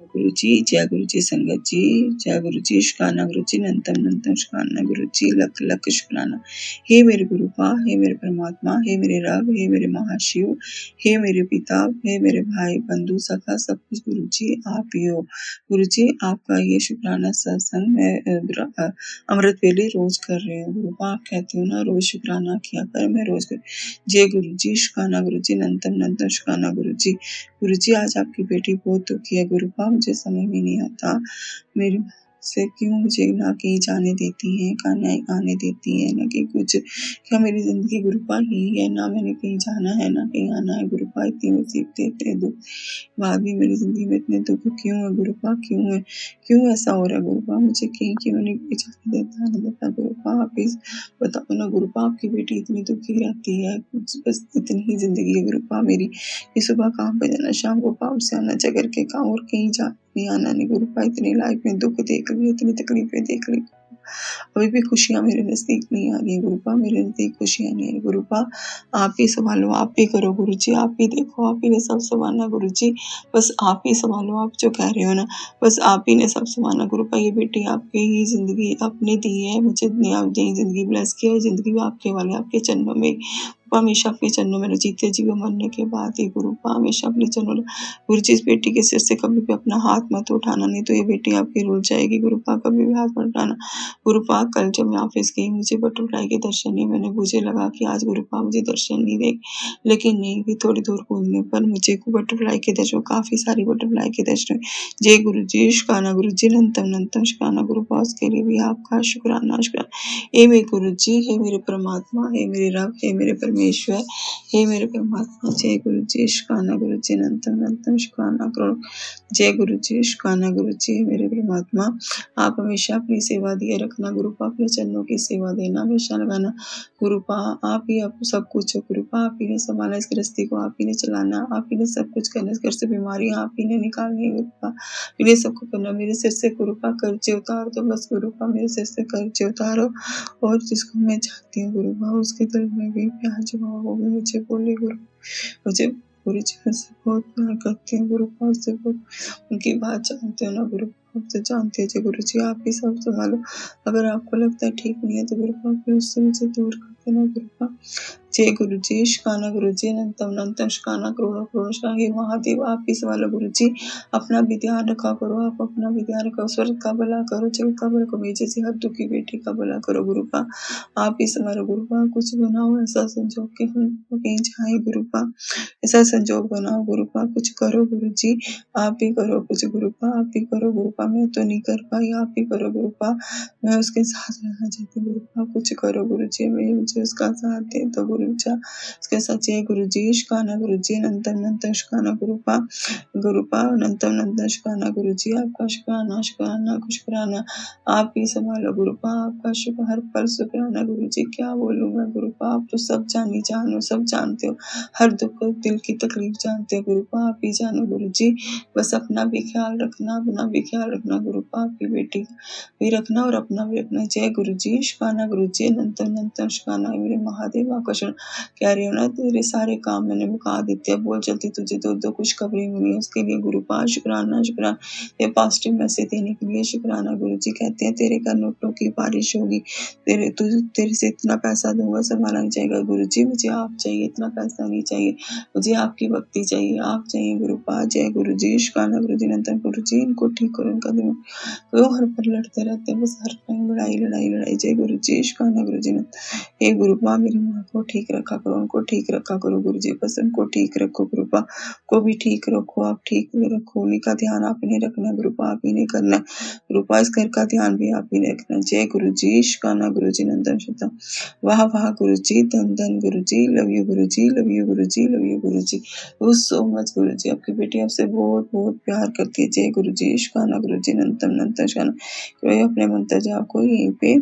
गुरु जी, जय गुरु जी संगत जी, जय गुरु जी, शुक्राना गुरु जी, नंतम नंतम शुक्राना गुरु जी, लख लख शुक्राना। हे मेरे गुरुपा, हे मेरे परमात्मा, हे मेरे रब, हे मेरे महाशिव, हे मेरे पिता, हे मेरे भाई बंधु सखा सब कुछ गुरु जी आप ही हो। गुरु जी आपका ये शुक्राना सत्संग मैं अमृत वेले रोज कर रही हूँ। गुरुपा आप कहते हो ना रोज शुक्राना किया कर, मैं रोज कर। जय गुरु जी, शुक्राना गुरु जी, नंतम नंतम शुक्राना गुरु जी। गुरुजी आज आपकी बेटी बहुत दुखी है गुरुपा, मुझे समझ में नहीं आता मेरी से क्यों मुझे ना कहीं जाने देती हैं, खाना आने देती है, ना कि कुछ। क्या मेरी जिंदगी गुरुपा ही है? ना मैंने कहीं जाना है ना कहीं आना है गुरुपा। इतनी मुसीबतें इतने दुख बाद भी मेरी जिंदगी में इतने दुख क्यों है गुरुपा? क्यों है? क्यों ऐसा हो रहा है गुरुपा? मुझे कहीं क्यों नहीं कोई जाने देता नहीं देता गुरुपा? आप इस बताओ ना गुरुपा, आपकी बेटी इतनी दुखी रहती है, कुछ बस इतनी ही जिंदगी है गुरुपा मेरी कि सुबह काम पे जाना, शाम को काम से आना, जगह के काम और कहीं जाना नहीं आना नहीं गुरुपा। इतनी लाइफ में दुख देख ली, इतनी तकलीफें देख ली, अभी भी खुशियाँ मेरे नज़दीक नहीं आ रही हैं गुरुपा, मेरे नज़दीक खुशियाँ नहीं है गुरुपा। आप ही संभालो, आप ही करो गुरुजी, आप ही देखो, आप ही ने सब संभालना गुरुजी। बस आप ही संभालो, आप जो कह रहे हो ना, बस आप ही ने सब संभालना गुरुपा। ये बेटी आपकी ही ज़िंदगी आपने दी है, मुझे इतनी आप यही ज़िंदगी ब्लेस की है, ज़िंदगी भी आपके वाले, आपके चरणों में हमेशा अपने चरणों में जीते जी मरने के बाद ही गुरुपा हमेशा अपने चरणों में। गुरु जी इस बेटी के सिर से कभी भी अपना हाथ मत उठाना, नहीं तो ये बेटी आपकी रुल जाएगी गुरुपा। कभी भी हाथ मत उठाना गुरुपा। कल जब मैं ऑफिस गई मुझे बटरफ्लाई के दर्शन नहीं, मैंने मुझे लगा कि आज गुरुपा मुझे दर्शन नहीं देगी, लेकिन नहीं भी। थोड़ी दूर कूदने पर मुझे बटरफ्लाई के दर्शन, काफी सारी बटरफ्लाई के दर्शन हुए। जय गुरु जी, शुक्राना गुरु जी, नंतम नंतम शुक्राना गुरुपा, उसके लिए भी आपका शुक्राना शुक्राना। हे मेरे गुरु जी, हे मेरे परमात्मा, हे मेरे रब, हे मेरे परमेश्वर, हे मेरे परमात्मा। जय गुरु जी, शुक्राना गुरु जी, नंतम नंतम शुक्राना करो। जय गुरु जी, शुक्राना गुरु जी, हे मेरे परमात्मा। आप हमेशा अपनी सेवा दिए रखना गुरुपा, अपने चरणों की सेवा देना हमेशा लगाना गुरुपा। आप ही आप सब कुछ हो गुरुपा, आप ही ने संभाला इस गृहस्थी को, आप ही ने चलाना, आप ही ने सब कुछ करना, इस घर से बीमारियां आप ही ने निकालनी है गुरुपा। इन्हें सबको करना, मेरे सिर से गुरुपा कर्जे उतार दो बस गुरुपा, मेरे सिर से कर्जे उतारो। और जिसको मैं चाहती हूँ गुरुपा उसके दिल में भी प्यार जमा, वो भी मुझे बोले गुरु, मुझे गुरु जी से बहुत प्यार करती हूँ गुरुपा, उससे बहुत उनकी बात जानते हो ना गुरुपा, आप तो जानते हो गुरु जी, आप ही सब संभालो। अगर आपको लगता है ठीक नहीं है तो गुरुपा फिर उससे मुझे दूर कर देना गुरुपा। जय गुरु जी, शुक्राना गुरु जी, नंतम नंतम शुक्राना, करोड़ों करोड़ों शुक्राना। हे महादेव आप ही संभालो गुरु जी, अपना भी ध्यान रखा करो, आप अपना भी ध्यान रखो, स्वर्ग का भला करो, जगत का भला करो, जैसे हर दुखी बेटी का भला करो गुरुपा। आप ही संभालो गुरुपा, कुछ बनाओ ऐसा संजोग के हम कहीं जाए गुरुपा, ऐसा संजोग बनाओ गुरुपा, कुछ करो गुरु जी, आप ही करो कुछ गुरुपा, आप ही करो गुरुपा। मैं तो नहीं कर पाई, आप ही करो गुरुपा, मैं उसके साथ रहना चाहती हूँ गुरुपा, कुछ करो गुरु जी, मैं मुझे उसका साथ दे दो गुरु जी, उसके साथ। जय गुरु जी, शुक्राना गुरु जी, नंतम नंतम शुक्राना गुरुपा, गुरुपा नंतम नंतम शुक्राना गुरु जी, आपका शुक्राना शुक्राना शुक्राना। आप ही संभालो गुरुपा, आपका शुक्र हर पल शुक्राना गुरु जी। क्या बोलूँ मैं गुरुपा, आप तो सब जानी जानो, सब जानते हो, हर दुख दिल की तकलीफ जानते हो गुरुपा, आप ही जानो गुरु जी। बस अपना भी ख्याल रखना, अपना भी ख्याल रखना गुरुपा, आपकी बेटी भी रखना और अपना भी रखना। जय गुरु जी, शुक्राना गुरु जी, नंतम नंतम शुक्राना। मेरे महादेव आपका शुक्र, कह रही हो ना तेरे सारे काम मैंने मुका देते हैं, बोल चलती तुझे दो खुशखबरी मिली है, उसके लिए गुरुपा शुक्राना शुक्राना। ये पॉजिटिव मैसेज देने के लिए शुक्राना गुरु जी। कहते हैं तेरे घर नोटों की बारिश होगी, तेरे से इतना पैसा दूंगा संभाला नहीं जाएगा गुरु जी, मुझे आप चाहिए, इतना पैसा नहीं चाहिए, मुझे आपकी भक्ति चाहिए, आप चाहिए गुरुपा। जय गुरु जी, शुक्राना गुरु जी, नंतन गुरु जी, इनको ठीक करो, इनका दिमाग, वो हर पर लड़ते रहते हैं, बस हर टाइम लड़ाई लड़ाई लड़ाई। जय गुरु जी, शुक्राना गुरु जी, हे गुरुपा मेरी माँ को ठीक रखा करो, उनको ठीक रखा करो गुरु जी, बस उनको ठीक रखो गुरुपा, को भी ठीक रखो, आप ठीक रखो, उन्हीं का ध्यान आप ही ने रखना गुरुपा, आप ही ने करना गुरुपा, इस घर का ध्यान भी आप ही ने रखना। जय गुरु जी, शुक्राना गुरु जी, नंदन शुद्धम, वाह वाह गुरु जी, धन धन गुरु जी, love you Guru ji, love you Guru ji, love you Guru ji, so much गुरु जी। आपकी बेटी आपसे बहुत बहुत प्यार करती है। जय गुरु जी, शुक्राना गुरु जी, नंतम नंतम शुक्राना। कोई अपने मंत्र जाप को यहीं पे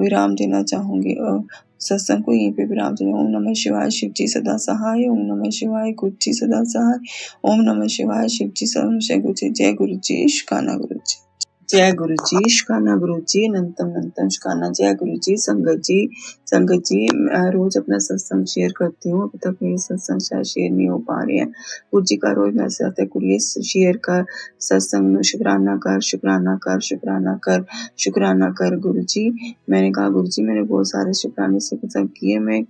विराम देना चाहूंगी और सत्संग को यहीं पे विराम देना। ओम नमः शिवाय, शिव जी सदा सहाय, ओम नमः शिवाय, गुरु जी सदा सहाय, ओम नमः शिवाय, शिव जी सदा गुरु जी। जय गुरु जी, शुक्राना गुरु जी। जय गुरु जी, शुक्राना गुरु जी, अनंतम अनंतम शुक्राना। जय गुरु जी, संगत जी मैं रोज अपना सत्संग शेयर करती हूँ। अभी तक मेरे सत्संग शायद शेयर नहीं हो पा रहे हैं। गुरु जी का रोज मैसेज आता है, गुरु ये शेयर कर, सत्संग में शुक्राना कर, शुक्राना कर, शुक्राना कर, शुक्राना कर। गुरु जी, मैंने कहा गुरु जी मैंने बहुत सारे शुक्राने से सत्संग किए, मैं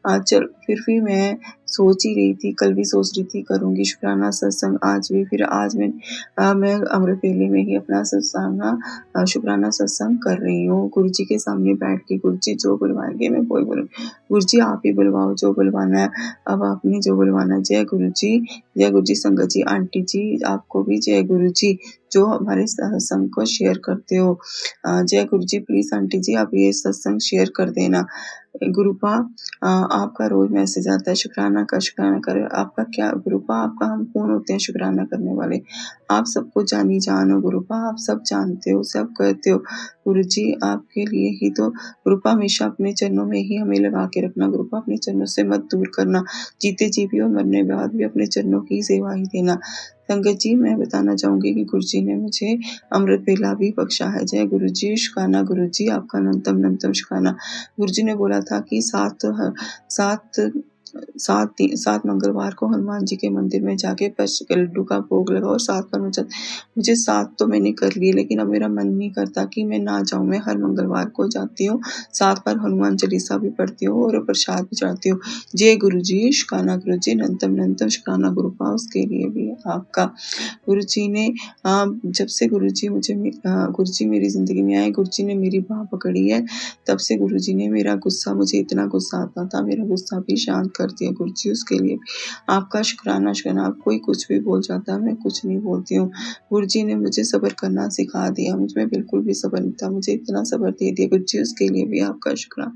चल फिर भी मैं सोच ही रही थी, कल भी सोच रही थी करूँगी शुक्राना सत्संग, आज भी फिर आज मैं अमृत वेले में ही अपना शुक्राना सत्संग कर रही हूँ। गुरु जी के सामने बैठ के गुरु जी जो बुलवाएंगे मैं वही बोलूँगी। गुरु जी आप ही बुलवाओ जो बुलवाना है, अब आपने जो बुलवाना है। जय गुरु जी, जय गुरु जी। संगत जी, आंटी जी आपको भी जय गुरु जी, जो हमारे सत्संग को शेयर करते हो। जय गुरु जी। प्लीज आंटी जी आप ये सत्संग शेयर कर देना। गुरुपा आपका रोज मैसेज आता है शुक्राना कर। आपका क्या गुरुपा, आपका हम कौन होते हैं शुक्राना करने वाले? आप सबको जानी जान हो गुरुपा, आप सब जानते हो, सब करते हो। गुरु जी आपके लिए ही तो गुरुपा हमेशा अपने चरणों में ही हमें लगा के रखना। गुरुपा अपने चरणों से मत दूर करना, जीते जी भी और मरने के बाद भी अपने चरणों की सेवा ही देना। संगत जी मैं बताना चाहूंगी कि गुरु जी ने मुझे अमृत वेला भी बख्शा है। जय गुरु जी, शुक्राना गुरु जी, आपका अनंतम अनंतम शुक्राना। गुरु जी ने बोला था कि सात सात मंगलवार को हनुमान जी के मंदिर में जाके पंच के लड्डू का भोग लगाओ और 7 बार मुझे 7 तो मैंने कर लिए, लेकिन अब मेरा मन नहीं करता कि मैं ना जाऊं। मैं हर मंगलवार को जाती हूँ, 7 बार हनुमान चालीसा भी पढ़ती हूँ और प्रसाद भी चढ़ाती हूँ। जय गुरु जी, शुक्राना गुरु जी, अनंतम अनंतम शुक्राना गुरुपा, उसके लिए भी आपका। गुरु जी ने जब से गुरु जी मेरी ज़िंदगी में आए, गुरु जी ने मेरी बाँह पकड़ी है, तब से गुरु जी ने मेरा गुस्सा, मुझे इतना गुस्सा आता था, मेरा गुस्सा भी शांत कर दिया गुरु जी, उसके लिए आपका शुक्राना शुक्राना। कोई कुछ भी बोल जाता है, मैं कुछ नहीं बोलती हूँ। गुरु जी ने मुझे सब्र करना सिखा दिया, मुझ में बिल्कुल भी सब्र नहीं था, मुझे इतना सब्र दे दिया गुरु जी, उसके लिए भी आपका शुक्राना।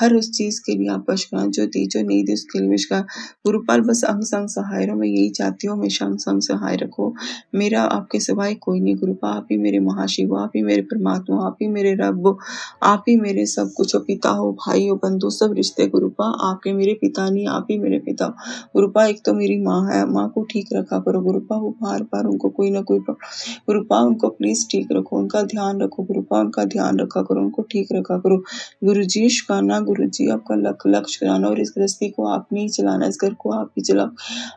हर उस चीज़ के लिए आपका शुक्राना, जो दी जो नहीं दी उसके लिए भी शुक्राना। गुरुपाल बस अंग संग सहाय रहो, मैं यही चाहती हूँ हमेशा अंग संग सहाय रखो। मेरा आपके सिवाय कोई नहीं गुरुपा, आप ही मेरे महाशिव, आप ही मेरे परमात्मा, आप ही मेरे रब हो, आप ही मेरे सब कुछ हो। पिता हो, भाई हो, बंधु, सब रिश्ते गुरुपा आपके, मेरे पिता नहीं आप ही मेरे पिता हो। गुरुपा एक तो मेरी माँ है, माँ को ठीक रखा करो गुरुपा, वो बार बार उनको कोई ना कोई गुरुपा उनको प्लीज ठीक रखो, उनका ध्यान रखो गुरुपा, उनका ध्यान रखा करो, उनको ठीक रखा करो। गुरु जी शुक्राना गुरु जी, आपका लख लख शुक्राना। और इस गृहस्थी को आप नहीं चलाना, इस घर को आप ही चलाओ,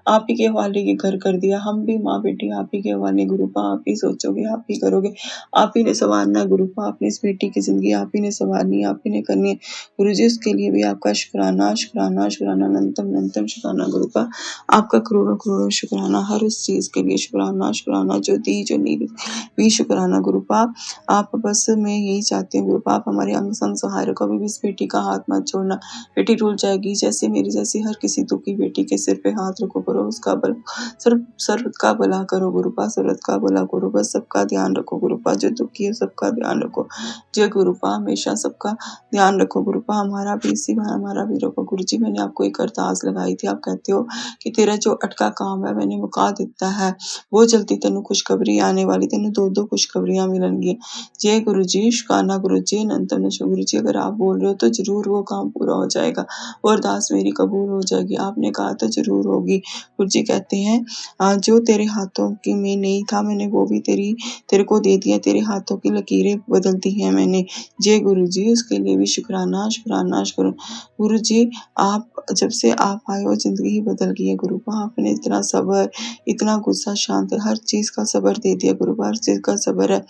आप ही के हवाले ये घर कर दिया, हम भी माँ बेटी आप ही के हवाले गुरुपा, आप ही सोचोगे, आप ही करोगे, आप ही ने संवारना है गुरुपा, अपनी इस बेटी की जिंदगी आप ही ने संवारनी है, आप ही ने करनी है। गुरु जी उसके लिए भी आपका शुक्राना शुक्राना शुक्राना, अनंतम अनंतम शुक्राना गुरुपा, आपका करोड़ों करोड़ों शुक्राना। हर उस चीज के लिए शुक्राना शुक्राना, जो दी जो नहीं दी भी शुक्राना गुरुपा। आप बस मैं यही चाहती हूँ गुरुपा, आप हमारे अंग संग सहाय रखो, कभी भी इस बेटी का हाथ मत छोड़ना, बेटी रुल जाएगी, जैसे मेरी जैसी हर किसी दुखी बेटी के सिर पे हाथ रखो करो, उसका बल सर्व का भला करो गुरुपा, सर्वत का भला करो, बस सबका ध्यान रखो गुरुपा, जो दुखी है सबका ध्यान रखो। जय गुरुपा, हमेशा सबका ध्यान रखो गुरुपा, हमारा भी इसी बार हमारा भी रखो। गुरु जी मैंने आपको एक अरदास लगाई थी, आप कहते हो कि तेरा जो अटका काम है मैंने मुका दिता है, वो जल्दी तेनू खुशखबरी आने वाली, तेनू 2-2 खुशखबरियां मिलनगी। जय गुरु जी, शुक्राना गुरु जी, अनंत अनंत गुरु जी, अगर आप बोल रहे हो तो जरूर वो काम पूरा हो जाएगा, वो अरदास मेरी कबूल हो जाएगी, आपने कहा तो जरूर होगी। गुरु जी कहते हैं जो तेरे हाथों की में नहीं था मैंने वो भी तेरे को दे दिया, तेरे हाथों की लकीरें बदल दी हैं मैंने। जय गुरु जी, उसके लिए भी शुक्राना शुक्राना शुक्राना। गुरु जी आप जब से आप आए हो जिंदगी ही बदल गई है गुरुपा, आपने इतना सब्र, इतना गुस्सा शांत, हर चीज का सब्र दे दिया गुरुपा, हर चीज का सब्र है।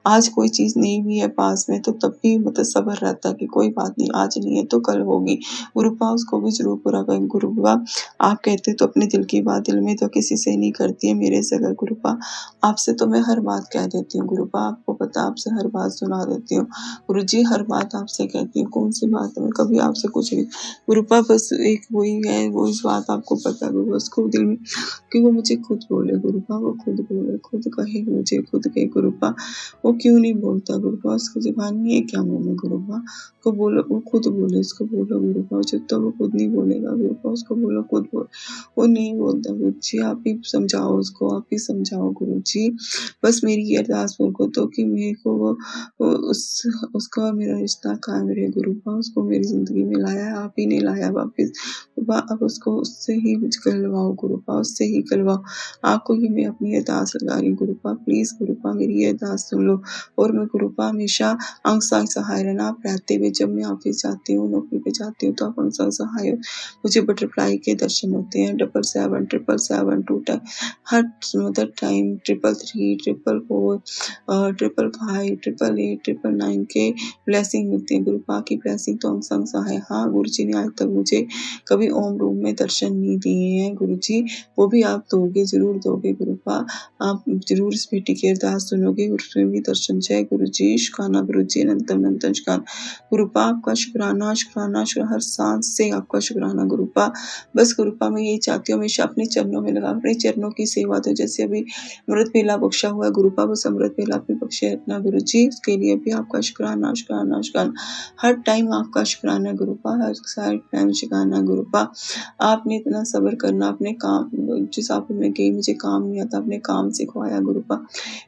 आज कोई चीज नहीं भी है पास में तो तब भी मतलब सब्र रहता है कि कोई बात नहीं, आज नहीं है तो कल होगी। गुरुपा उसको भी जरूर पूरा करें गुरुपा। आप कहते तो अपने दिल की बात दिल में तो किसी से नहीं करती है, मेरे से अगर गुरुपा, आपसे तो मैं हर बात कह देती हूँ गुरुपा, आपको पता आपसे हर बात सुना देती हूँ। गुरु जी हर बात आपसे कहती हूँ, कौन सी बात है मैं कभी आपसे कुछ नहीं। गुरुपा बस एक वही है, वो इस बात आपको पता है गुरुपा, उसको दिल में कि वो मुझे खुद बोले गुरुपा, वो खुद बोले, खुद कहे मुझे, खुद कहे गुरुपा, वो क्यों नहीं बोलता गुरुपा, उसकी जुबान नहीं है क्या मुंह में गुरुपा, को बोलो वो खुद बोले, उसको बोलो गुरुपा, जब तक वो खुद नहीं बोलेगा गुरुपा, उसको बोलो खुद बोल, वो नहीं बोलता। गुरु जी आप ही समझाओ उसको, आप ही समझाओ गुरु जी, बस मेरी ये अरदास को तो कि मेरे को वो उसका मेरा रिश्ता कायम रहे गुरुपा, उसको मेरी जिंदगी में लाया है, आप ही ने लाया वापिस, अब उसको उससे ही कुछ कहलवाओ गुरुपा, उससे ही निकलवाओ। आपको ही मैं अपनी अरदास लगा रही हूँ गुरुपा, प्लीज़ गुरुपा मेरी ये अरदास सुन लो। और मैं गुरुपा हमेशा अंग संग सहाय रहना। आप रहते हुए जब मैं ऑफिस जाती हूँ, नौकरी पे जाती हूँ, तो आप अंग संग सहाय हो। मुझे बटरफ्लाई के दर्शन होते हैं, 777, 777, 2 टाइम, हर मतलब टाइम 333, 444, 555, 888, 999 के ब्लेसिंग मिलती है। गुरुपा की ब्लेसिंग तो अंग संग सहाय। हाँ, गुरुजी ने आज तक मुझे कभी ओम रूम में दर्शन नहीं दिए हैं गुरुजी, वो भी आप दोगे, ज़रूर दोगे गुरुपा। आप ज़रूर इस बेटी की अरदास सुनोगे, उसमें भी दर्शन। जय गुरुजी, शुक्राना गुरुजी, अनंतम अनंतम शुक्राना। गुरुपा आपका शुक्राना, शुक्राना, हर सांस से आपका शुक्राना गुरुपा। बस गुरुपा मैं यही चाहती हूँ हमेशा अपने चरणों में लगा, अपने चरणों की सेवा दो। जैसे अभी अमृत वेला बख्शा हुआ है गुरुपा, बस अमृत वेला भी बख्शे रखना गुरुजी, उसके लिए भी आपका शुक्राना, शुक्राना, शुक्राना। हर टाइम आपका शुक्राना गुरुपा, हर टाइम शुक्राना गुरुपा। आपने इतना सब्र करना, अपने काम, जिस आप में गई मुझे काम नहीं आता, अपने काम सिखवाया गुरुपा,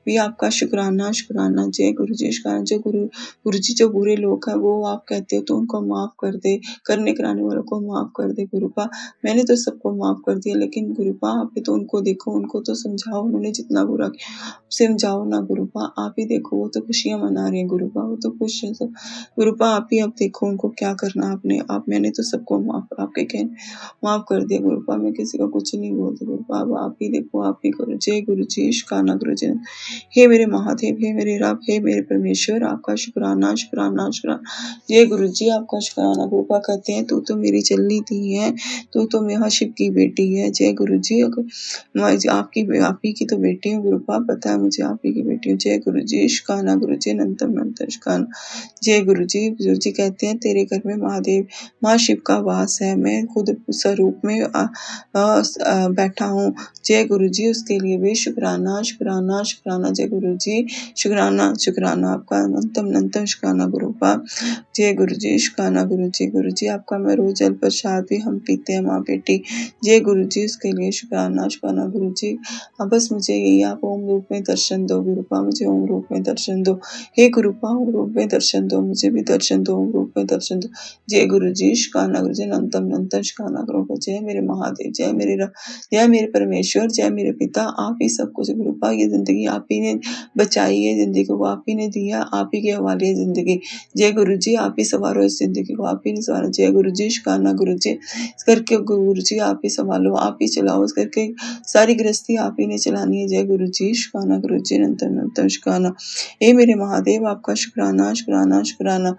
भी आपका शुक्राना, शुक्राना। जय गुरु जी, शुक्राना। जो गुरु जी जो बुरे लोग हैं वो आप कहते हो तो उनको माफ कर दे, करने कराने वालों को माफ कर दे गुरुपा। मैंने तो सबको माफ कर दिया, लेकिन गुरुपा आप भी तो उनको देखो, उनको तो समझाओ, उन्होंने जितना बुरा किया समझाओ ना गुरुपा। आप ही देखो, वो तो खुशियां मना रहे हैं गुरुपा, वो तो खुश है सब। गुरुपा आप ही अब देखो उनको क्या करना आपने, आप, मैंने तो सबको माफ आपके कह माफ कर दिया गुरुपा, मैं किसी को कुछ नहीं बोलती गुरुपा, अब आप ही देखो, आप ही करो। जय गुरु जी, शुक्राना गुरु जी। हे मेरे महादेव, हे मेरे रब, हे मेरे परमेश्वर, आपका शुक्राना, शुक्राना, शुक्राना। जय गुरु जी, आपका शुक्राना। गुरुपा कहते हैं तू तो मेरी चलनी थी है, तू तो मेरा शिव की बेटी है। जय गुरु जी, मैं आपकी आप ही की तो बेटी हूँ गुरुपा, पता है मुझे आप ही की बेटी हूँ। जय गुरु जी, शुक्राना गुरु जी, अनंतम अनंत शुक्राना। जय गुरु जी कहते हैं तेरे घर में महादेव माँ शिव का वास है, मैं खुद स्वरूप में बैठा हूँ। जय गुरु जी, उसके लिए भी शुक्राना, शुक्राना, शुक्राना। जय गुरु जी, शुक्राना, शुक्राना, आपका अनंतम अनंतम शुक्राना गुरुपा। जय गुरु जी, शुक्राना गुरु जी, आपका मैं रोज जल प्रसाद भी हम पीते हैं माँ बेटी। जय गुरु जी, उसके लिए शुक्राना, शुक्राना गुरु जी। अब बस मुझे यही आप ओम रूप में दर्शन दो गुरुपा, मुझे ओम रूप में दर्शन दो। हे गुरुपा, ओम रूप में दर्शन दो, मुझे भी दर्शन दो, ओम रूप में दर्शन दो। जय गुरु जी, शुक्राना गुरु जी, अनंतम अनंतम शुक्राना गुरुपा। जय मेरे महादेव, जय मेरे रब, जय मेरे परमेश्वर, जय मेरे पिता। आप ही सब कुछ गुरुपा, ये जिंदगी आप ही ने बचाई है, जिंदगी को आप ही ने दिया, आप ही के हवाले है जिंदगी। जय गुरु जी, आप ही संवारो इस जिंदगी को, आप ही ने संवारो। जय गुरु जी, शुक्राना गुरु जी, इस करके गुरु जी आप ही संभालो, आप ही चलाओ, इस करके सारी गृहस्थी आप ही ने चलानी है। जय गुरु जी, शुक्राना गुरु जी, अनंतम अनंतम शुक्राना। हे मेरे महादेव, आपका शुक्राना, शुक्राना, शुक्राना।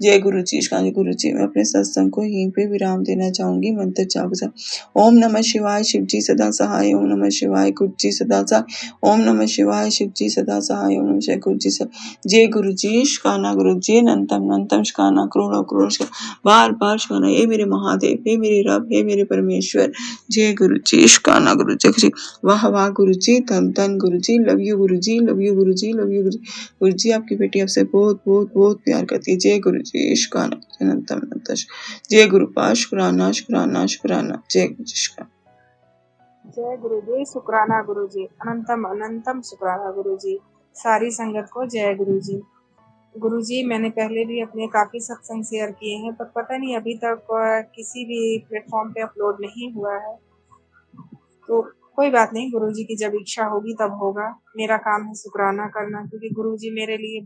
जय गुरु जी, शुक्राना गुरु जी। मैं अपने सत्संग को यहीं पे विराम देना चाहूंगी। मंत्र जाप से ओम नमः शिवाय, शिव जी सदा सहाय। ओम नमः शिवाय, गुरु जी सदा सहाय। ओम नमः शिवाय, शिव जी सदा सहाय। ओम नमः शिवाय, गुरु जी सदा। जय गुरु जी, शुक्राना गुरु जी, अनंतम अनंतम शुक्राना, करोड़ों करोड़ बार बार शुक्राना। हे मेरे महादेव, हे मेरे रब, हे मेरे परमेश्वर। जय गुरु जी, शुक्राना गुरु जी। वाह वाह गुरु जी, धन धन गुरु जी, love you Guru ji, love you Guru ji, love you गुरु जी। गुरु जी, आपकी बेटी आपसे बहुत बहुत बहुत प्यार करती है। जय गुरु जी, शुक्राना अनंतम अनंत। जय गुरु पा, शुक्राना, शुक्राना, शुक्राना। जय गुरु जी, शुक्राना। जय गुरु जी, शुक्राना गुरु जी, अनंतम अनंतम शुक्राना गुरु जी। सारी संगत को जय गुरु जी। गुरु जी, मैंने पहले भी अपने काफी सत्संग शेयर किए हैं, पर पता नहीं अभी तक किसी भी प्लेटफॉर्म पे अपलोड नहीं हुआ है। तो कोई बात नहीं, गुरु जी की जब इच्छा होगी तब होगा। मेरा काम है शुक्राना करना, क्योंकि गुरु जी मेरे लिए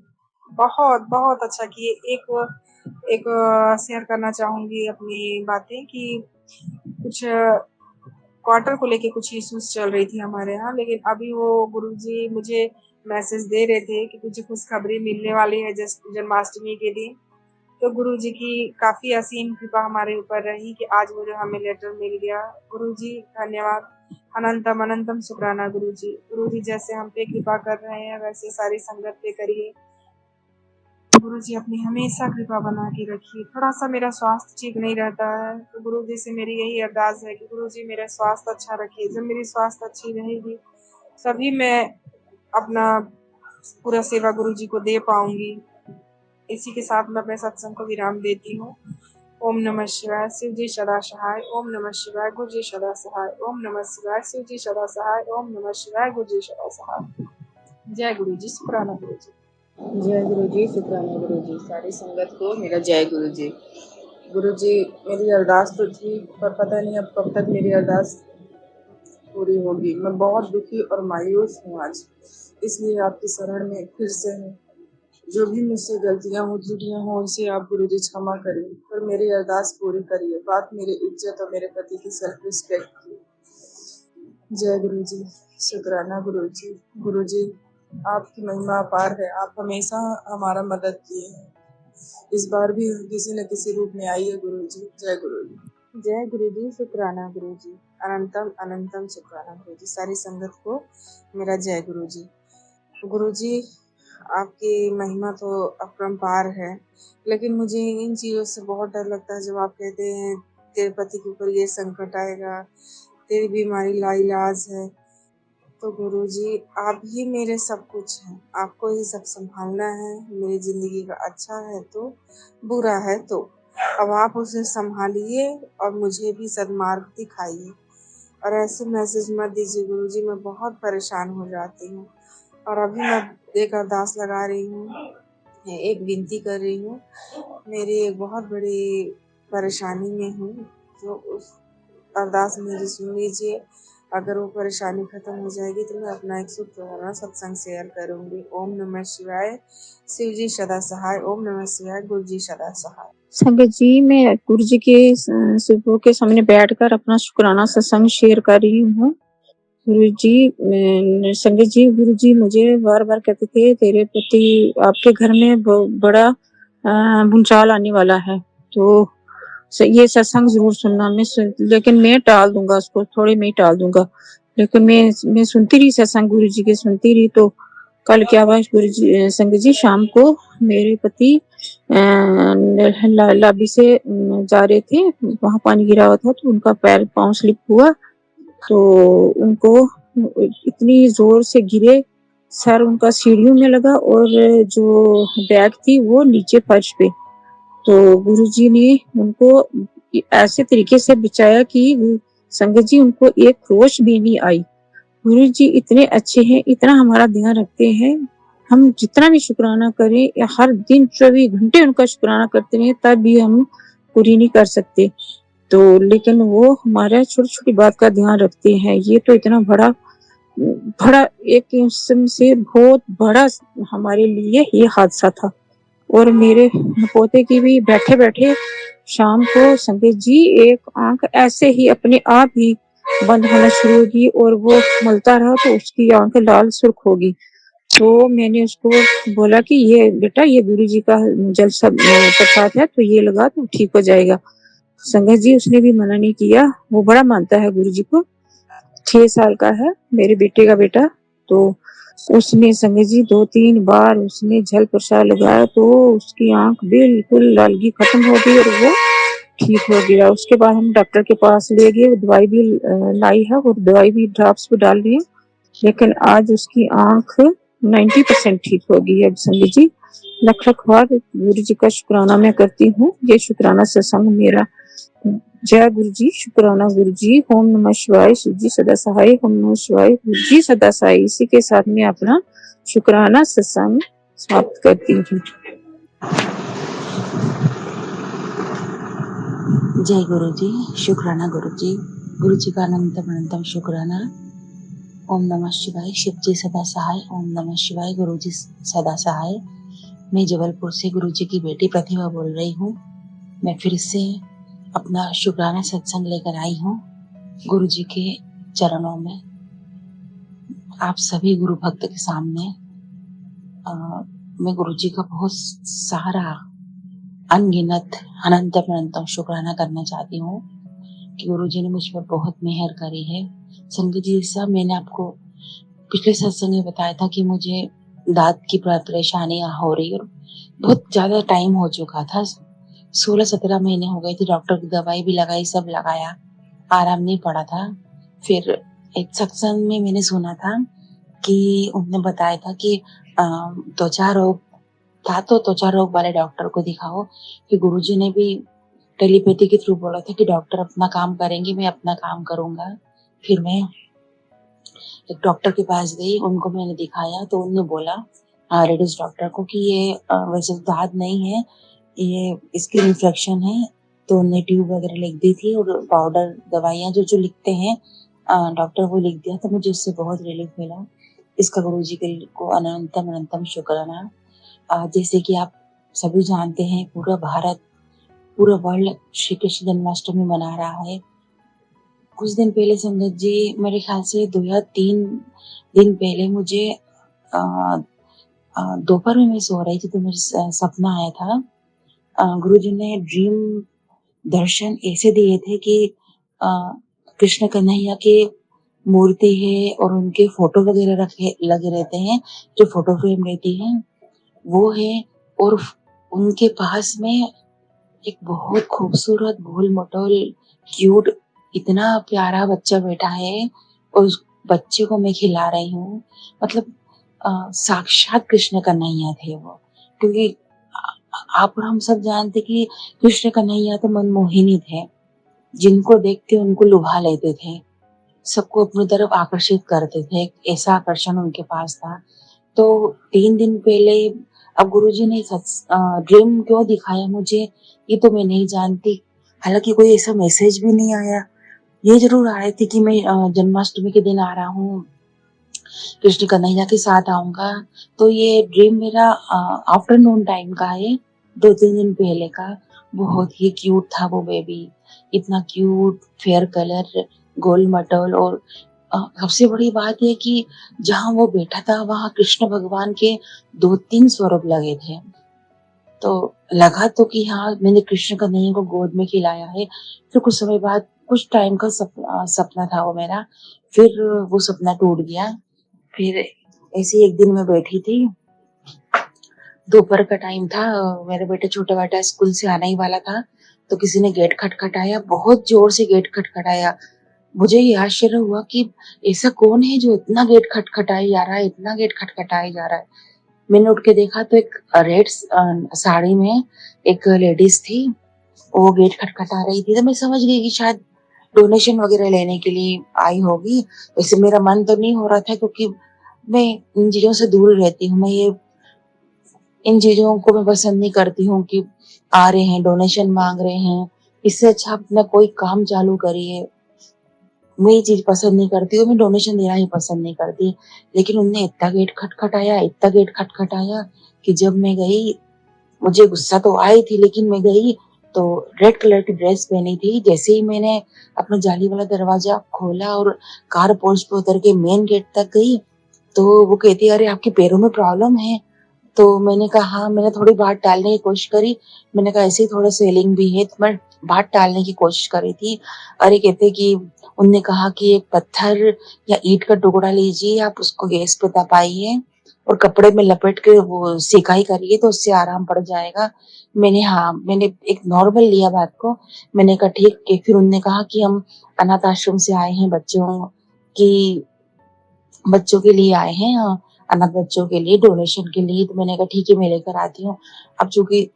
बहुत बहुत अच्छा किए। एक शेयर करना चाहूंगी अपनी बातें कि कुछ क्वार्टर को लेके कुछ इश्यूज चल रही थी हमारे यहाँ, लेकिन अभी वो गुरुजी मुझे मैसेज दे रहे थे कि कुछ खुशखबरी मिलने वाली है जन्माष्टमी के दिन। तो गुरुजी की काफी असीम कृपा हमारे ऊपर रही कि आज वो जो हमें लेटर मिल गया। गुरुजी धन्यवाद, अनंतम अनंतम शुक्राना गुरुजी। गुरुजी जैसे हम पे कृपा कर रहे हैं वैसे सारी संगत पे करिए। गुरुजी अपनी हमेशा कृपा बना के रखिए। थोड़ा सा मेरा स्वास्थ्य ठीक नहीं रहता है, तो गुरुजी से मेरी यही अरदास है कि गुरुजी मेरा स्वास्थ्य अच्छा रखिए। जब मेरी स्वास्थ्य अच्छी रहेगी तभी मैं अपना पूरा सेवा गुरुजी को दे पाऊंगी। इसी के साथ मैं अपने सत्संग को विराम देती हूँ। ओम नमः शिवाय, शिव जी सदा सहाय। ओम नमः शिवाय, गुरु जी सदा सहाय। ओम नमः शिवाय, शिव जी सदा सहाय। ओम नमः शिवाय, गुरु जी सदा सहाय। जय गुरु जी, शुक्राना गुरु जी। जय गुरु जी, शुक्राना गुरु जी। सारी संगत को मेरा जय गुरु जी। गुरु जी, मेरी अरदास तो थी, पर पता नहीं अब कब तक मेरी अरदास पूरी होगी। मैं बहुत दुखी और मायूस हूँ आज, इसलिए आपकी शरण में फिर से हूँ। जो भी मुझसे गलतियाँ हो त्रुटियाँ हो उनसे आप गुरुजी क्षमा करिए और मेरी अरदास पूरी करिए। बात मेरी इज्जत और मेरे पति की सेल्फ रिस्पेक्ट की। जय गुरुजी। शुक्राना गुरुजी। गुरुजी आपकी महिमा अपार है, आप हमेशा हमारा मदद किए हैं। इस बार भी किसी न किसी रूप में आइए गुरुजी। जय गुरुजी। जय गुरुजी। शुक्राना गुरुजी। अनंतम अनंतम शुक्राना गुरुजी। सारी संगत को मेरा जय गुरुजी। गुरुजी आपकी महिमा तो अपरंपार है, लेकिन मुझे इन चीज़ों से बहुत डर लगता है जब आप कहते हैं तेरे पति के ऊपर ये संकट आएगा, तेरी बीमारी लाइलाज है। तो गुरुजी आप ही मेरे सब कुछ हैं, आपको ही सब संभालना है। मेरी ज़िंदगी का अच्छा है तो बुरा है तो अब आप उसे संभालिए और मुझे भी सद्मार्ग दिखाइए। और ऐसे मैसेज मत दीजिए गुरुजी, मैं बहुत परेशान हो जाती हूँ। और अभी मैं एक अरदास लगा रही हूँ, एक विनती कर रही हूँ। मेरी एक बहुत बड़ी परेशानी में हूँ, तो उस अरदास मेरी सुन लीजिए। अगर वो परेशानी खत्म हो जाएगी तो मैं अपना एक शुक्रवारा सत्संग शेयर करूँगी। ओम नमः शिवाय। शिव जी सदा सहाय। ओम नमः शिवाय। गुरु जी सदा सहाय। संगत जी, मैं गुरु जी के शिवों के सामने बैठकर अपना शुक्राना सत्संग शेयर कर रही हूँ। गुरु जी, संगत जी, गुरु जी मुझे बार बार कहते थे तेरे पति आपके घर में बड़ा भूचाल आने वाला है, तो ये सत्संग जरूर सुनना। लेकिन मैं टाल दूंगा उसको, थोड़ी मैं टाल दूंगा, लेकिन मैं सुनती रही सत्संग, गुरु जी के सुनती रही। तो कल क्या हुआ, गुरु जी संगत जी, शाम को मेरे पति लाबी से जा रहे थे, वहां पानी गिरा हुआ था, तो उनका पाँव स्लिप हुआ, तो उनको इतनी जोर से गिरे, सर उनका सीढ़ियों में लगा और जो बैग थी वो नीचे फर्श पे। तो गुरुजी ने उनको ऐसे तरीके से बचाया कि संगत जी उनको एक क्रोश भी नहीं आई। गुरुजी इतने अच्छे हैं, इतना हमारा ध्यान रखते हैं। हम जितना भी शुक्राना करें या हर दिन 24 घंटे उनका शुक्राना करते रहे, तब भी हम पूरी नहीं कर सकते। तो लेकिन वो हमारा छोटी छोटी बात का ध्यान रखते हैं। ये तो इतना बड़ा एक किस्म से बहुत बड़ा हमारे लिए ये हादसा था। और मेरे पोते की भी बैठे बैठे शाम को संगत जी एक आंख ऐसे ही अपने आप ही बंद होना शुरू होगी और वो मलता रहा, तो उसकी आंख लाल सुर्ख होगी। तो मैंने उसको बोला कि ये बेटा, ये गुरु जी का जल सब प्रसाद है, तो ये लगा तो ठीक हो जाएगा। संगत जी उसने भी मना नहीं किया, वो बड़ा मानता है गुरु जी को। 6 साल का है मेरे बेटे का बेटा। तो उसने संगत जी 2-3 बार उसने जल प्रसाद लगाया, तो उसकी आंख बिल्कुल लालगी खत्म हो गई और वो ठीक हो गया। उसके बाद हम डॉक्टर के पास ले गए, दवाई भी लाई है और दवाई भी ड्रॉप्स भी डाल रही है, लेकिन आज उसकी आंख 90% ठीक हो गई है। संगत जी लख लख बार गुरु जी का शुक्राना मैं करती हूँ। ये शुक्राना सत्संग मेरा। जय गुरु जी। शुक्राना गुरु जी। ओम नमः शिवाय। शिव जी सदा सहाय। ओम नमः शिवाय। गुरु जी सदा सहाय। इसी के साथ में अपना शुक्राना सत्संग समाप्त करती हूँ। जय गुरु जी। शुक्राना गुरु जी। गुरु जी का अनंतम अनंतम शुक्राना। ओम नमः शिवाय। शिव जी सदा सहाय। ओम नमः शिवाय। गुरु जी सदा सहाय। मैं जबलपुर से गुरु जी की बेटी प्रतिभा बोल रही हूँ। मैं फिर से अपना शुक्राना सत्संग लेकर आई हूँ गुरु जी के चरणों में, आप सभी गुरु भक्त के सामने। मैं गुरु जी का बहुत सारा अनगिनत अनंतम अनंतम शुक्राना करना चाहती हूँ कि गुरु जी ने मुझ पर बहुत मेहर करी है। संगत जी साहब, मैंने आपको पिछले सत्संग में बताया था कि मुझे दांत की परेशानियां हो रही और बहुत ज्यादा टाइम हो चुका था, 16-17 महीने हो गए थे। डॉक्टर की दवाई भी लगाई, सब लगाया, आराम नहीं पड़ा था। फिर एक सत्संग में मैंने सुना था कि उन्होंने बताया था कि त्वचा रोग था, तो त्वचा रोग वाले डॉक्टर को दिखाओ। कि गुरुजी ने भी टेलीपैथी के थ्रू बोला था कि डॉक्टर अपना काम करेंगे, मैं अपना काम करूंगा। फिर मैं एक डॉक्टर के पास गई, उनको मैंने दिखाया, तो उन्होंने बोला लेडीज डॉक्टर को कि ये वैसे दाद नहीं है, ये स्किन इन्फेक्शन है। तो उन्हें ट्यूब वगैरह लिख दी थी और पाउडर दवाइयाँ जो लिखते हैं डॉक्टर को लिख दिया, तो मुझे उससे बहुत रिलीफ मिला। इसका गुरुजी को अनंतम अनंतम शुक्राना। जैसे कि आप सभी जानते हैं, पूरा वर्ल्ड श्री कृष्ण जन्माष्टमी मना रहा है। कुछ दिन पहले संगत जी, मेरे ख्याल से 2 या 3 दिन पहले मुझे दोपहर में मैं सो रही थी तो मुझे सपना आया था। गुरुजी ने ड्रीम दर्शन ऐसे दिए थे कि अ, कृष्ण कन्हैया की मूर्ति है और उनके फोटो वगैरह रखे लगे रहते हैं, जो फोटो फ्रेम रहती है वो है, और उनके पास में एक बहुत खूबसूरत गोल-मटोल क्यूट इतना प्यारा बच्चा बैठा है और उस बच्चे को मैं खिला रही हूँ। मतलब साक्षात कृष्ण कन्हैया थे वो। क्योंकि आप और हम सब जानते कि कृष्ण कन्हैया तो मनमोहिनी थे। जिनको देखते उनको लुभा लेते थे। सबको अपनी तरफ आकर्षित करते थे। एक ऐसा आकर्षण उनके पास था। तो 3 दिन पहले अब गुरुजी ने ड्रीम क्यों दिखाया मुझे, ये तो मैं नहीं जानती। हालाँकि कोई ऐसा मैसेज भी नहीं आया। ये ज़रूर आ रहे थे कि मैं जन्माष्टमी के दिन आ रहा हूँ, कृष्ण कन्हैया के साथ आऊँगा। तो ये ड्रीम मेरा आफ्टरनून टाइम का है, 2-3 दिन पहले का। बहुत ही क्यूट था वो बेबी। इतना क्यूट, फेयर कलर, गोल-मटोल, और सबसे बड़ी बात ये कि जहाँ वो बैठा था वहाँ कृष्ण भगवान के 2-3 स्वरूप लगे थे। तो लगा तो कि हाँ, मैंने कृष्ण कन्हैया को गोद में खिलाया है। फिर कुछ समय बाद, कुछ टाइम का सपना था वो मेरा। फिर वो सपना टूट गया। फिर ऐसे ही एक दिन मैं बैठी थी, दोपहर का टाइम था, मेरा बेटा छोटा बेटा स्कूल से आने ही वाला था, तो किसी ने गेट खटखटाया, बहुत ज़ोर से गेट खटखटाया। मुझे ये आश्चर्य हुआ कि ऐसा कौन है जो इतना गेट खटखटाए जा रहा है, इतना गेट खटखटाए जा रहा है। मैंने उठ के देखा तो एक रेड साड़ी में एक लेडीज़ थी, वो गेट खटखटा रही थी, तो मैं समझ गई कि शायद डोनेशन वगैरह लेने के लिए आई होगी। वैसे मेरा मन तो नहीं हो रहा था क्योंकि मैं इन चीज़ों से दूर रहती हूँ। इन चीज़ों को मैं पसंद नहीं करती हूँ कि आ रहे हैं, डोनेशन माँग रहे हैं। इससे अच्छा अपना कोई काम चालू करिए। मैं ये चीज़ पसंद नहीं करती हूँ, मैं डोनेशन देना ही पसंद नहीं करती। लेकिन उन्होंने इतना गेट खटखटाया कि जब मैं गई, मुझे गुस्सा तो आई थी, लेकिन मैं गई तो रेड कलर की ड्रेस पहनी थी। जैसे ही मैंने अपना जाली वाला दरवाज़ा खोला और कार पोर्च पे उतर के मेन गेट तक गई, तो वो कहती है, "अरे! आपके पैरों में प्रॉब्लम है?" तो मैंने कहा, हाँ, मैंने थोड़ी बात टालने की कोशिश करी। मैंने कहा ऐसे ही थोड़ा स्वेलिंग भी है, तो मैं बात टालने की कोशिश कर रही थी। अरे कहते कि उनने कहा कि एक पत्थर या ईंट का टुकड़ा लीजिए, आप उसको गैस पे तपाइए और कपड़े में लपेट के वो सेकाई करिए तो उससे आराम पड़ जाएगा। मैंने एक नॉर्मल लिया बात को। मैंने कहा ठीक है। फिर उन्होंने कहा कि हम अनाथ आश्रम से आए हैं, की बच्चों के लिए आए हैं, अनाथ बच्चों के लिए, डोनेशन के लिए। तो मैंने कहा ठीक है, मैं लेकर आती हूँ। अब चूँकि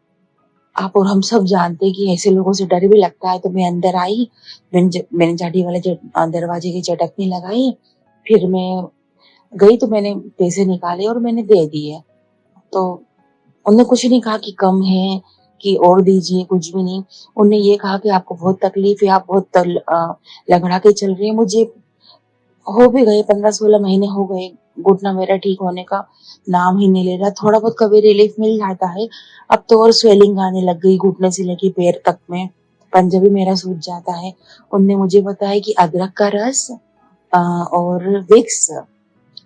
आप और हम सब जानते हैं कि ऐसे लोगों से डर भी लगता है, तो मैं अंदर आई। मैंने झाड़ी वाले दरवाजे की चटकनी लगाई। फिर मैं गई तो मैंने पैसे निकाले और मैंने दे दिए। तो उन्होंने कुछ नहीं कहा कि कम है, कि और दीजिए, कुछ भी नहीं। उन्होंने ये कहा कि आपको बहुत तकलीफ है, आप बहुत लंगड़ा के चल रही हैं। मुझे हो भी गए 15-16 महीने हो गए, घुटना मेरा ठीक होने का नाम ही नहीं ले रहा। थोड़ा बहुत कभी रिलीफ मिल जाता है, अब तो और स्वेलिंग आने लग गई घुटने से लेके पैर तक में, पंजा भी मेरा सूज जाता है। उनने मुझे बताया कि अदरक का रस और विक्स,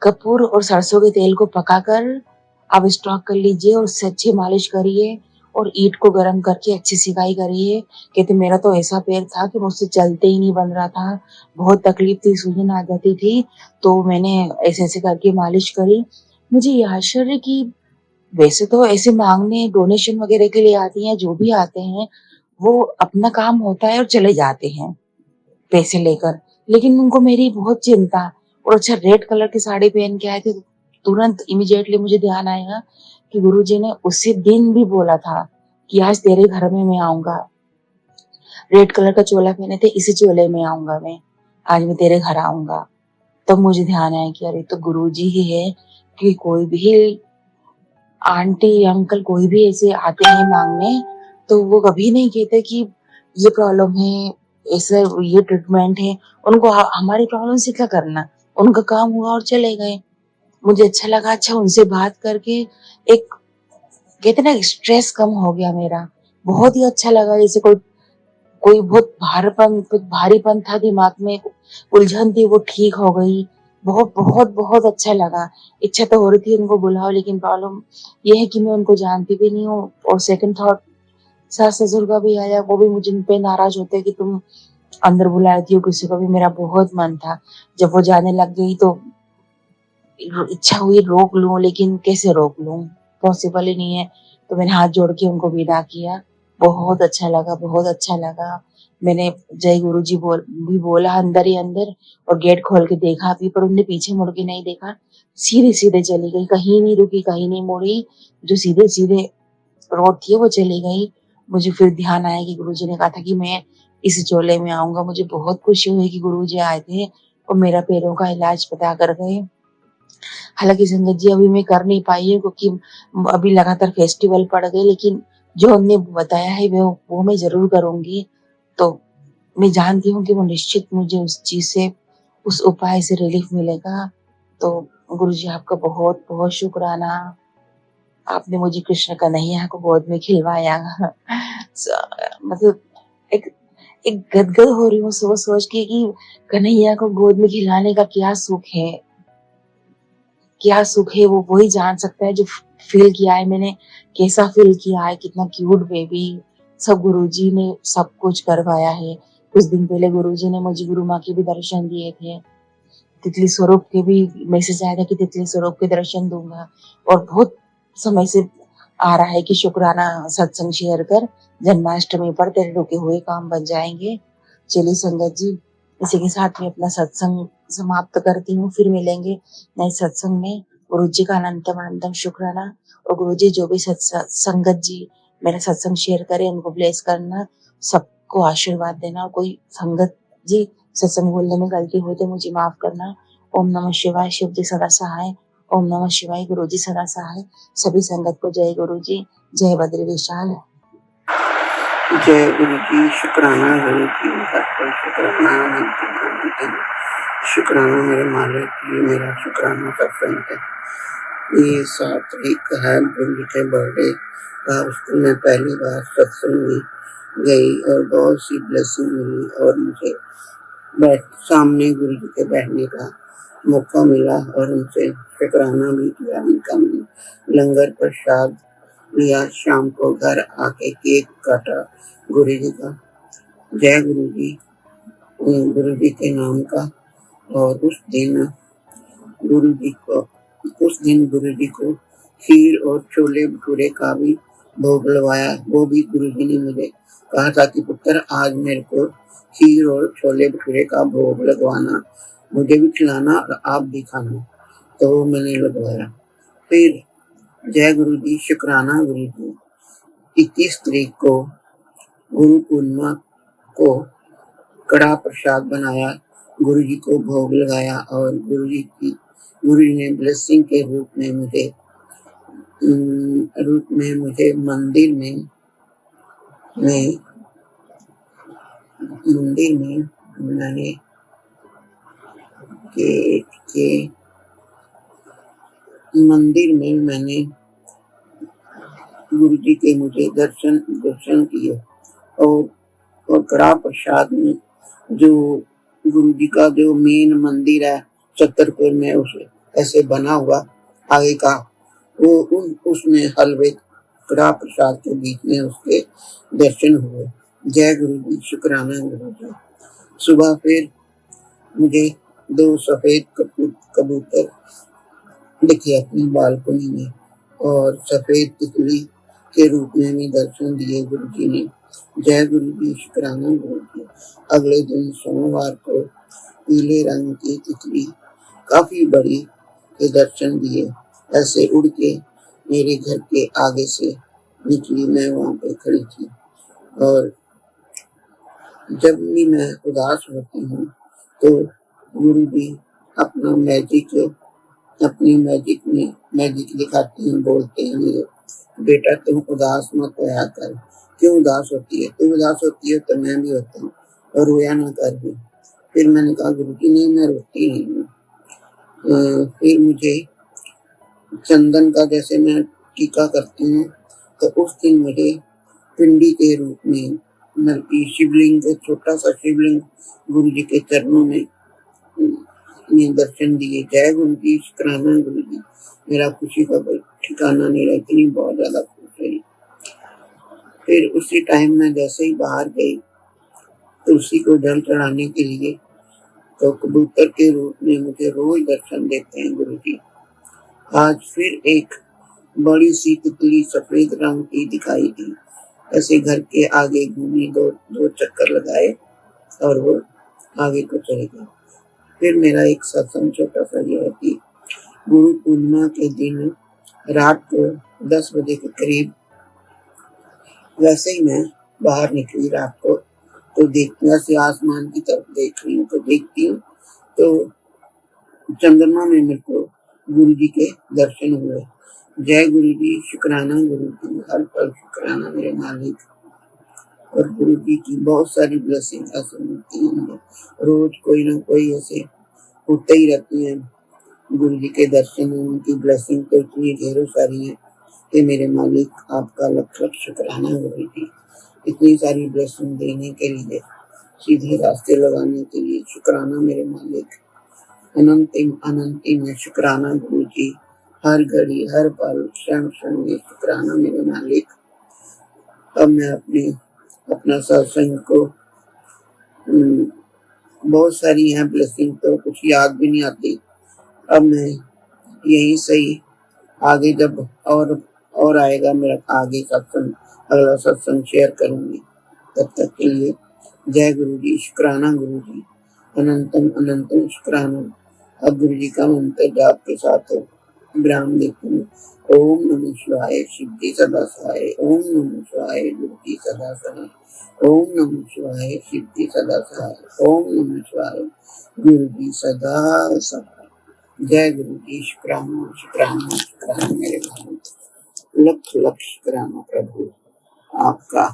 कपूर और सरसों के तेल को पकाकर आप स्टॉक कर लीजिए और उससे अच्छी मालिश करिए और ईंट को गरम करके अच्छी सिकाई करिए। कहते मेरा तो ऐसा पैर था कि मुझसे चलते ही नहीं बन रहा था, बहुत तकलीफ थी, सूजन आ जाती थी। तो मैंने ऐसे-ऐसे करके मालिश करी। मुझे ये आश्चर्य कि वैसे तो ऐसे माँगने डोनेशन वगैरह के लिए आती हैं, जो भी आते हैं, वो अपना काम होता है और चले जाते हैं पैसे लेकर। लेकिन उनको मेरी बहुत चिंता, और अच्छा रेड कलर की साड़ी पहन के आए थे, तो तुरंत इमीडिएटली मुझे ध्यान आया कि गुरुजी ने उसी दिन भी बोला था कि आज तेरे घर में मैं आऊँगा। रेड कलर का चोला पहने थे, इसी चोले में आऊँगा मैं, आज मैं तेरे घर आऊँगा। तब मुझे ध्यान आया कि अरे! तो गुरुजी ही है कि कोई भी आंटी, अंकल कोई भी ऐसे आते हैं माँगने, तो वो कभी नहीं कहते कि ये प्रॉब्लम है, ऐसे ये ट्रीटमेंट है, उनको हमारी प्रॉब्लम से क्या करना, उनका काम हुआ और चले गए। मुझे अच्छा लगा, अच्छा उनसे बात करके एक कहते ना स्ट्रेस कम हो गया मेरा, बहुत ही अच्छा लगा। जैसे कोई कोई बहुत भारीपन था दिमाग में, उलझन थी, वो ठीक हो गई। बहुत बहुत बहुत अच्छा लगा। इच्छा तो हो रही थी उनको बुलाओ, लेकिन प्रॉब्लम ये है कि मैं उनको जानती भी नहीं हूँ। और सेकंड थॉट सास ससुर का भी आया, वो भी मुझे पे नाराज होते हैं कि तुम अंदर बुलाती हो किसी को भी। मेरा बहुत मन था, जब वो जाने लग गई तो इच्छा हुई रोक लूं, लेकिन कैसे रोक लूं, पॉसिबल ही नहीं है। तो मैंने हाथ जोड़ के उनको विदा किया। बहुत अच्छा लगा, बहुत अच्छा लगा। मैंने जय गुरु जी भी बोला अंदर ही अंदर, और गेट खोल के देखा भी, पर उनने पीछे मुड़ के नहीं देखा, सीधे सीधे चली गई, कहीं नहीं रुकी, कहीं नहीं मुड़ी, जो सीधे सीधे रोड थी वो चली गई। मुझे फिर ध्यान आया कि गुरुजी ने कहा था कि मैं इस चोले में आऊंगा। मुझे बहुत खुशी हुई कि गुरुजी आए थे और मेरा पैरों का इलाज पता कर गए। हालांकि संगत जी अभी मैं कर नहीं पाई है, क्योंकि अभी लगातार फेस्टिवल पड़ गए, लेकिन जो हमने बताया है वो मैं जरूर करूंगी। तो मैं जानती हूँ कि वो निश्चित मुझे उस चीज से, उस उपाय से रिलीफ मिलेगा। तो गुरुजी आपका बहुत बहुत शुक्राना, आपने मुझे कृष्ण कन्हैया को गोद में खिलवाया। मतलब एक एक गदगद हो रही हूँ सोच सोच के कि कन्हैया को गोद में खिलाने का क्या सुख है, क्या सुख है वो वही जान सकता है जो फील किया है मैंने, कैसा फील किया है, कितना क्यूट बेबी। सब गुरुजी ने सब कुछ करवाया है। कुछ दिन पहले गुरुजी ने मुझे गुरु माँ के भी दर्शन दिए थे, तितली स्वरूप के भी मैसेज आया था कि तितली स्वरूप के दर्शन दूंगा। और बहुत समय से आ रहा है कि शुक्राना सत्संग शेयर कर, जन्माष्टमी पर तेरे रुके हुए काम बन जाएंगे। चलिए संगत जी, इसी के साथ में अपना सत्संग समाप्त करती हूँ। फिर मिलेंगे नए सत्संग में। गुरु जी का अनंतम अनंतम शुक्राना। और गुरु जी जो भी संगत जी मेरा सत्संग शेयर करें उनको ब्लेस करना, सबको आशीर्वाद देना। और कोई संगत जी सत्संग बोलने में गलती हुई तो मुझे माफ करना। ओम नमः शिवाय। शिव जी सदा सहाय। ओम नमः शिवाय। गुरु जी सदा सहाय। सभी संगत को जय गुरु जी, जय बद्री विशाल। जय गुरु जी। शुक्राना गुरु जी, शुक्राना शुक्राना मेरे मालिक, ये मेरा शुक्राना सत्संग है। ये 7 तारीख है गुरु जी के बर्थडे का। उसको मैं पहली बार सत्संग में गई और बहुत सी ब्लेसिंग मिली, और मुझे सामने गुरु जी के बैठने का मौका मिला और उनसे शुक्राना भी किया। उनका मैंने लंगर प्रसाद लिया, शाम को घर आके केक काटा गुरु जी का, जय गुरु जी, गुरु जी के नाम का। और उस दिन गुरु जी को खीर और छोले भटूरे का भी भोग लगवाया। वो भी गुरु जी ने मुझे कहा था कि पुत्र आज मेरे को खीर और छोले भटूरे का भोग लगवाना, मुझे भी खिलाना और आप भी खाना। तो मैंने लगवाया। फिर जय गुरु जी, शुक्राना गुरु जी। 21 तारीख को गुरु पूर्णिमा को कड़ा प्रसाद बनाया, गुरु जी को भोग लगाया, और गुरु जी ने ब्लेसिंग के रूप में मुझे मंदिर में मैंने गुरु जी के मुझे दर्शन किए। और कड़ा प्रसाद में जो गुरु जी का जो मेन मंदिर है छतरपुर में, उस ऐसे बना हुआ आगे का, वो उसमें हलवे कड़ा प्रसाद के बीच में उसके दर्शन हुए। जय गुरु जी, शुक्राना गुरु जी। सुबह फिर मुझे 2 सफेद कबूतर दिखे अपनी बालकनी में, और सफेद तितली के रूप में भी दर्शन दिए गुरु जी ने। जय गुरु जी, शुक्राना गुरु जी। अगले दिन सोमवार को पीले रंग की तितली काफी बड़ी के दर्शन दिए, ऐसे उड़ के मेरे घर के आगे से निकली। मैं वहां पे खड़ी थी, और जब भी मैं उदास होती हूँ तो गुरु जी अपना अपनी मैजिक दिखाते हैं, बोलते हैं मुझे, बेटा तुम उदास मत होया कर। क्यों उदास होती है? तुम उदास होती है तो मैं भी होता हूँ। और रोया ना कर भी। फिर मैंने कहा गुरुजी नहीं, मैं रोती नहीं हूँ। फिर मुझे चंदन का जैसे मैं टीका करती हूँ, तो उस दिन मुझे पिंडी के रूप में शिवलिंग, छोटा सा शिवलिंग गुरु जी के चरणों में दर्शन दिए। जय गुरु जी, शुक्राना गुरु जी। मेरा खुशी का कोई ठिकाना नहीं रहा, इतनी बहुत ज्यादा खुश रही। फिर उसी टाइम में जैसे ही बाहर गई तुलसी को जल चढ़ाने के लिए, तो कबूतर के रूप में मुझे रोज दर्शन देते हैं गुरु जी। आज फिर एक बड़ी सी तितली सफेद रंग की दिखाई दी। ऐसे घर के आगे घूमी, दो चक्कर लगाए और वो आगे को चले गए। फिर मेरा एक सत्संग छोटा सा ये है कि गुरु पूर्णिमा के दिन रात को 10 बजे के करीब वैसे ही मैं बाहर निकली रात को, तो देखती से आसमान की तरफ देख रही हूँ, तो देखती हूँ तो चंद्रमा में मेरे को गुरु जी के दर्शन हुए। जय गुरु जी, शुक्राना गुरु जी, हर पल शुक्राना मेरे मालिक। और गुरु जी की बहुत सारी ब्लेसिंग ऐसे मिलती है, रोज कोई ना कोई ऐसे होते ही रहती है। गुरु जी के दर्शन, उनकी ब्लेसिंग तो इतनी ढेरों सारी है कि मेरे मालिक आपका लख लख शुक्राना गुरु जी, इतनी सारी ब्लेसिंग देने के लिए, सीधे रास्ते लगाने के लिए शुक्राना मेरे मालिक। अनंतिम अनंतिम है शुक्राना गुरु जी, हर घड़ी हर पल क्षण क्षण में शुक्राना मेरे मालिक। अब मैं अपना सत्संग को बहुत सारी हैं ब्लेसिंग, तो कुछ याद भी नहीं आती। अब मैं यही सही, आगे जब और आएगा मेरा आगे सत्संग, अगला सत्संग शेयर करूंगी। तब तक के लिए जय गुरु जी, शुक्राना गुरु जी, अनंतम अनंतम शुक्राना। अब गुरु जी का मंत्र जाप के साथ विराम देती हूँ। ओम नमः शिवाय, सिद्धि सदा सहाय। ओम नमः शिवाय, बुद्धि सदा सहाय। ओम नमः शिवाय, सिद्धि सदा सहाय। ओम नमः शिवाय, गुरु जी सदा सहाय। जय गुरु जी, शुक्राना शुक्राना शुक्राना मेरे भाई, लख लख शुक्राना प्रभु आपका।